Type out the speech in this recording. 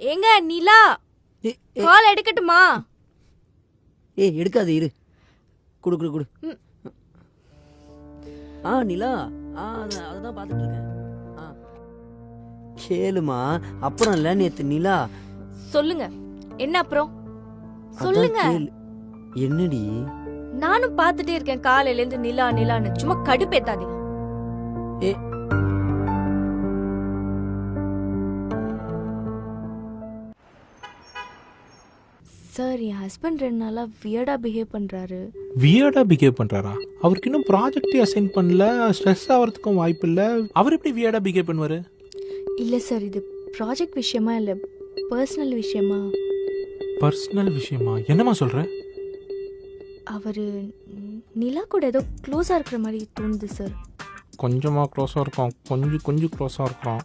ஏங்க நிலா, ஏ, ஏ, கால் எடுக்கட்டுமா? ஏய் எடுக்காது இரு. குடு குடு குடு. ம். நிலா, அதான் பார்த்துட்டு இருக்கேன். கேளுமா, அப்புறம் இல்ல நேத்து நிலா. சொல்லுங்க, என்ன அப்புறம்? அதான் சொல்லுங்க. கேளு. என்னடி? நானும் பார்த்துட்டே இருக்கேன் காலையில இருந்து நிலா நிலான்னு. சும்மா கடுப்பேத்தாதீங்க. ஏ சார், என் ஹஸ்பண்ட் 2 நாளா வியர்டா பிஹேவ் பண்றாரு. வியர்டாக பிஹேவ் பண்ணுறாரா? அவருக்கு இன்னும் ப்ராஜெக்டே அசைன் பண்ணல, ஸ்ட்ரெஸ் ஆகிறதுக்கும் வாய்ப்பு இல்லை. அவர் எப்படி வியர்டாக பிஹேவ் பண்ணுவார்? இல்ல சார், இது ப்ராஜெக்ட் விஷயமா இல்ல பர்சனல் விஷயமா. பர்சனல் விஷயமா? என்னம்மா சொல்கிற? அவரு நிலா கூட ஏதோ க்ளோஸா இருக்கிற மாதிரி தோணுது சார். கொஞ்சமாக க்ளோஸாக இருக்கும், கொஞ்சம் க்ளோஸாக இருக்கிறோம்.